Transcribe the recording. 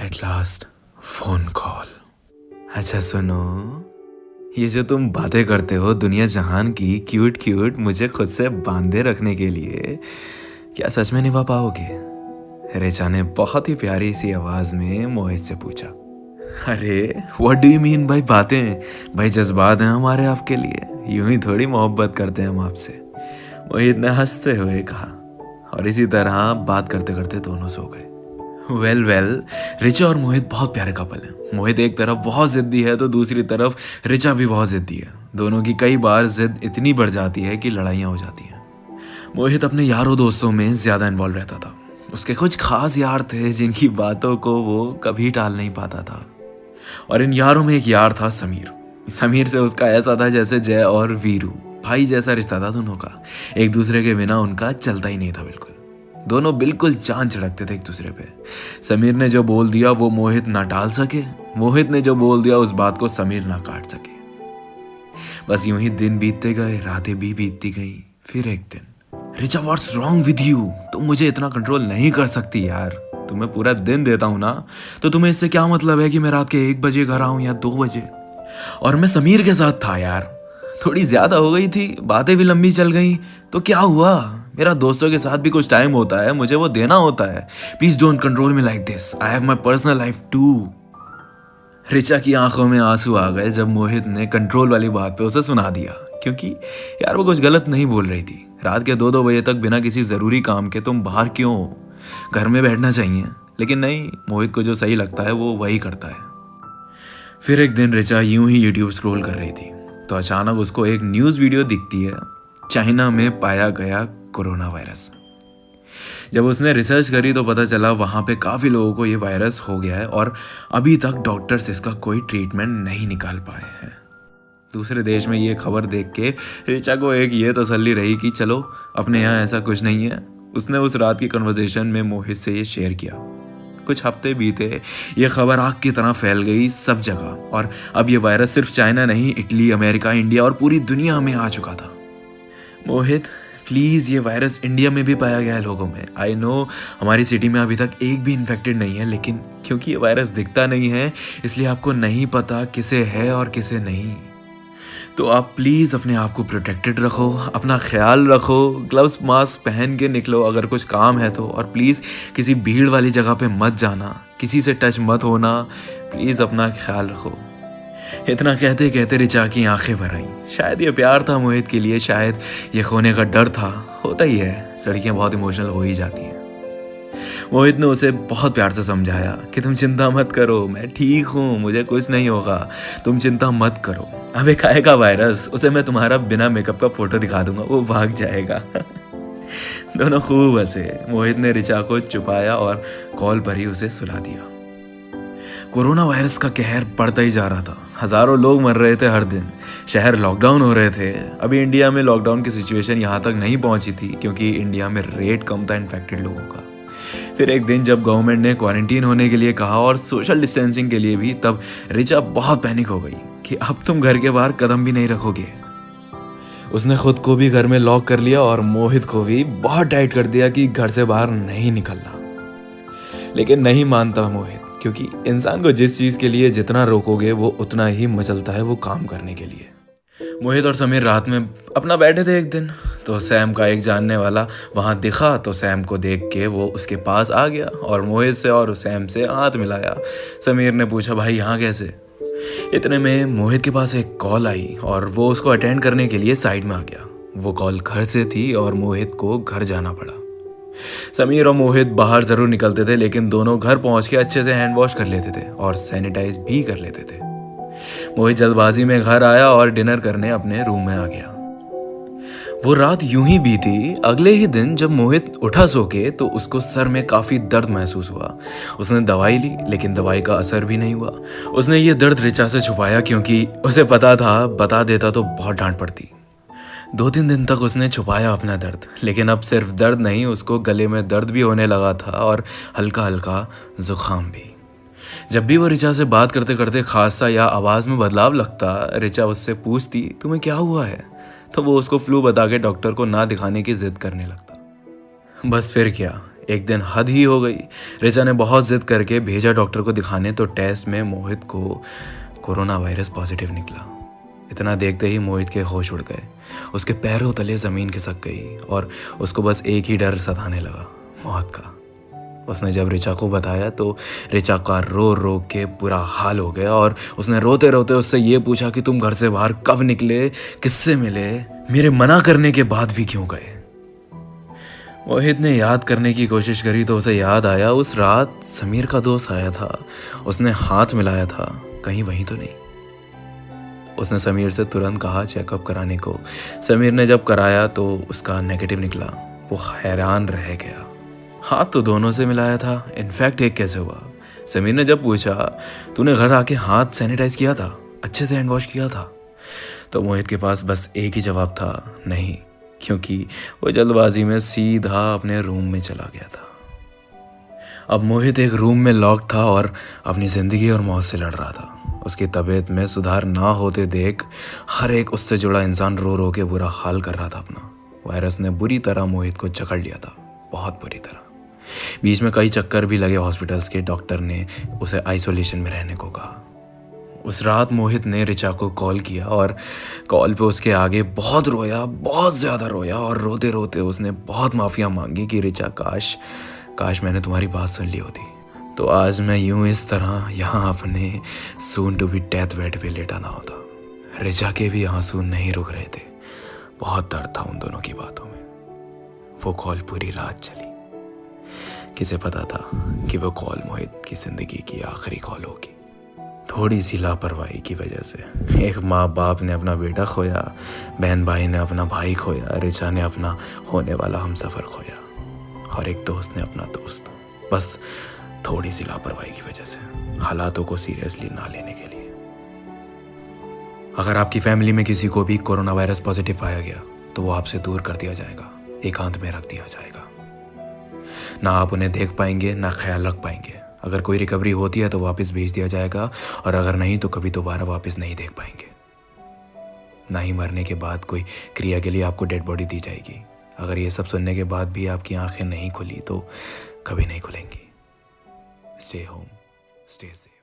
At last phone call. अच्छा सुनो, ये जो तुम बातें करते हो दुनिया जहान की क्यूट क्यूट मुझे खुद से बांधे रखने के लिए, क्या सच में निभा पाओगे? रेचा ने बहुत ही प्यारी सी आवाज में मोहित से पूछा। अरे व्हाट डू यू मीन भाई बातें? भाई जज्बात हैं हमारे आपके लिए, यूं ही थोड़ी मोहब्बत करते हैं हम आपसे। मोहित ने हंसते हुए कहा और इसी तरह बात करते करते दोनों सो गए। वेल रिचा और मोहित बहुत प्यारे कपल हैं। मोहित एक तरफ बहुत जिद्दी है तो दूसरी तरफ रिचा भी बहुत जिद्दी है। दोनों की कई बार जिद इतनी बढ़ जाती है कि लड़ाइयाँ हो जाती हैं। मोहित अपने यारों दोस्तों में ज़्यादा इन्वॉल्व रहता था। उसके कुछ खास यार थे जिनकी बातों को वो कभी टाल नहीं पाता था, और इन यारों में एक यार था समीर। समीर से उसका ऐसा था जैसे जय और वीरू, भाई जैसा रिश्ता था दोनों का। एक दूसरे के बिना उनका चलता ही नहीं था बिल्कुल। दोनों बिल्कुल जान छिड़कते थे एक दूसरे पे। समीर ने जो बोल दिया वो मोहित ना टाल सके, मोहित ने जो बोल दिया उस बात को समीर ना काट सके। बस यूं ही दिन बीतते गए, रातें भी बीतती गई। फिर एक दिन, Richa what's wrong with you? तुम मुझे इतना कंट्रोल नहीं कर सकती यार। तुम्हें पूरा दिन देता हूं ना, तो तुम्हें इससे क्या मतलब है कि मैं रात के 1 बजे घर आऊं या 2 बजे? और मैं समीर के साथ था यार। थोड़ी ज्यादा हो गई थी, बातें भी लंबी चल गई, तो क्या हुआ? मेरा दोस्तों के साथ भी कुछ टाइम होता है, मुझे वो देना होता है। Please don't control me like this, I have my personal life too. Richa की आंखों में आंसू आ गए जब मोहित ने कंट्रोल वाली बात पे उसे सुना दिया, क्योंकि यार वो कुछ गलत नहीं बोल रही थी। रात के 2-2 बजे तक बिना किसी जरूरी काम के तुम बाहर क्यों हो? घर में बैठना चाहिए। लेकिन नहीं, मोहित को जो सही लगता है वो वही करता है। फिर एक दिन रिचा यूं ही यूट्यूब स्क्रॉल कर रही थी तो अचानक उसको एक न्यूज़ वीडियो दिखती है। चाइना में पाया गया कोरोना वायरस। जब उसने रिसर्च करी तो पता चला वहाँ पे काफ़ी लोगों को ये वायरस हो गया है और अभी तक डॉक्टर्स इसका कोई ट्रीटमेंट नहीं निकाल पाए हैं। दूसरे देश में ये खबर देख के रिचा को एक ये तसल्ली रही कि चलो अपने यहाँ ऐसा कुछ नहीं है। उसने उस रात की कन्वर्सेशन में मोहित से ये शेयर किया। कुछ हफ्ते बीते, ये खबर आग की तरह फैल गई सब जगह, और अब ये वायरस सिर्फ चाइना नहीं, इटली, अमेरिका, इंडिया और पूरी दुनिया में आ चुका था। मोहित प्लीज़, ये वायरस इंडिया में भी पाया गया है लोगों में। आई नो हमारी सिटी में अभी तक एक भी इन्फेक्टेड नहीं है, लेकिन क्योंकि ये वायरस दिखता नहीं है इसलिए आपको नहीं पता किसे है और किसे नहीं। तो आप प्लीज़ अपने आप को प्रोटेक्टेड रखो, अपना ख्याल रखो, ग्लव्स मास्क पहन के निकलो अगर कुछ काम है तो, और प्लीज़ किसी भीड़ वाली जगह पे मत जाना, किसी से टच मत होना, प्लीज़ अपना ख्याल रखो। इतना कहते कहते रिचा की आंखें भर आईं। शायद ये प्यार था मोहित के लिए, शायद ये खोने का डर था। होता ही है, लड़कियां बहुत इमोशनल हो ही जाती हैं। मोहित ने उसे बहुत प्यार से समझाया कि तुम चिंता मत करो, मैं ठीक हूँ, मुझे कुछ नहीं होगा, तुम चिंता मत करो। अबे खाएगा वायरस, उसे मैं तुम्हारा बिना मेकअप का फोटो दिखा दूंगा, वो भाग जाएगा। दोनों खूब हंसे। मोहित ने रिचा को छुपाया और कॉल पर ही उसे सुला दिया। कोरोना वायरस का कहर बढ़ता ही जा रहा था। हजारों लोग मर रहे थे हर दिन। शहर लॉकडाउन हो रहे थे। अभी इंडिया में लॉकडाउन की सिचुएशन यहाँ तक नहीं पहुंची थी क्योंकि इंडिया में रेट कम था इन्फेक्टेड लोगों का। फिर एक दिन जब गवर्नमेंट ने क्वारंटीन होने के लिए कहा और सोशल डिस्टेंसिंग के लिए भी, तब रिचा बहुत पैनिक हो गई कि अब तुम घर के बाहर कदम भी नहीं रखोगे। उसने खुद को भी घर में लॉक कर लिया और मोहित को भी बहुत टाइट कर दिया कि घर से बाहर नहीं निकलना। लेकिन नहीं मानता मोहित, क्योंकि इंसान को जिस चीज के लिए जितना रोकोगे वो उतना ही मचलता है वो काम करने के लिए। मोहित और समीर रात में अपना बैठे थे एक दिन, तो सैम का एक जानने वाला वहां दिखा तो सैम को देख के वो उसके पास आ गया और मोहित से और सैम से हाथ मिलाया। समीर ने पूछा, भाई यहाँ कैसे? इतने में मोहित के पास एक कॉल आई और वो उसको अटेंड करने के लिए साइड में आ गया। वो कॉल घर से थी और मोहित को घर जाना पड़ा। समीर और मोहित बाहर जरूर निकलते थे, लेकिन दोनों घर पहुंच के अच्छे से हैंड वॉश कर लेते थे और सैनिटाइज भी कर लेते थे। मोहित जल्दबाजी में घर आया और डिनर करने अपने रूम में आ गया। वो रात यूं ही बीती। अगले ही दिन जब मोहित उठा सो के तो उसको सर में काफी दर्द महसूस हुआ। उसने दवाई ली लेकिन दवाई का असर भी नहीं हुआ। उसने ये दर्द रिचा से छुपाया क्योंकि उसे पता था बता देता तो बहुत डांट पड़ती। 2-3 दिन तक उसने छुपाया अपना दर्द, लेकिन अब सिर्फ दर्द नहीं, उसको गले में दर्द भी होने लगा था और हल्का हल्का जुकाम भी। जब भी वो रिचा से बात करते करते खांसता या आवाज़ में बदलाव लगता, रिचा उससे पूछती तुम्हें क्या हुआ है, तो वो उसको फ्लू बता के डॉक्टर को ना दिखाने की जिद करने लगता। बस फिर क्या, एक दिन हद ही हो गई। ऋचा ने बहुत जिद करके भेजा डॉक्टर को दिखाने, तो टेस्ट में मोहित को कोरोना वायरस पॉजिटिव निकला। इतना देखते ही मोहित के होश उड़ गए। उसके पैरों तले ज़मीन खिसक गई और उसको बस एक ही डर सताने लगा, मौत का। उसने जब ऋचा को बताया तो ऋचा का रो रो के बुरा हाल हो गया और उसने रोते रोते उससे ये पूछा कि तुम घर से बाहर कब निकले, किससे मिले, मेरे मना करने के बाद भी क्यों गए। मोहित ने याद करने की कोशिश करी तो उसे याद आया, उस रात समीर का दोस्त आया था, उसने हाथ मिलाया था, कहीं वहीं तो नहीं। उसने समीर से तुरंत कहा चेकअप कराने को। समीर ने जब कराया तो उसका नेगेटिव निकला। वो हैरान रह गया। हाथ तो दोनों से मिलाया था, इनफैक्ट एक कैसे हुआ। समीर ने जब पूछा तूने घर आके हाथ सैनिटाइज किया था, अच्छे से हैंड वॉश किया था, तो मोहित के पास बस एक ही जवाब था, नहीं, क्योंकि वो जल्दबाजी में सीधा अपने रूम में चला गया था। अब मोहित एक रूम में लॉक था और अपनी ज़िंदगी और मौत से लड़ रहा था। उसकी तबीयत में सुधार ना होते देख हर एक उससे जुड़ा इंसान रो रो के बुरा हाल कर रहा था अपना। वायरस ने बुरी तरह मोहित को जकड़ लिया था, बहुत बुरी तरह। बीच में कई चक्कर भी लगे हॉस्पिटल्स के। डॉक्टर ने उसे आइसोलेशन में रहने को कहा। उस रात मोहित ने ऋचा को कॉल किया और कॉल पे उसके आगे बहुत रोया, बहुत ज़्यादा रोया और रोते रोते उसने बहुत माफ़िया मांगी कि ऋचा काश मैंने तुम्हारी बात सुन ली होती, तो आज मैं यूं इस तरह यहाँ अपने soon to be death bed पे लेटा ना होता। ऋचा के भी आंसू नहीं रुक रहे थे, बहुत दर्द था उन दोनों की बातों में। वो कॉल पूरी रात चली। किसे पता था कि वो कॉल मोहित की ज़िंदगी की आखिरी कॉल होगी। थोड़ी सी लापरवाही की वजह से एक माँ बाप ने अपना बेटा खोया, बहन भाई ने अपना भाई खोया, ऋचा ने अपना होने वाला हमसफ़र खोया और एक दोस्त ने अपना दोस्त। बस थोड़ी सी लापरवाही की वजह से, हालातों को सीरियसली ना लेने के लिए। अगर आपकी फैमिली में किसी को भी कोरोना वायरस पॉजिटिव पाया गया तो वो आपसे दूर कर दिया जाएगा, एकांत में रख दिया जाएगा। ना आप उन्हें देख पाएंगे, ना ख्याल रख पाएंगे। अगर कोई रिकवरी होती है तो वापस भेज दिया जाएगा और अगर नहीं तो कभी दोबारा वापस नहीं देख पाएंगे। ना ही मरने के बाद कोई क्रिया के लिए आपको डेड बॉडी दी जाएगी। अगर ये सब सुनने के बाद भी आपकी आंखें नहीं खुली तो कभी नहीं खुलेंगी। Stay home, stay safe.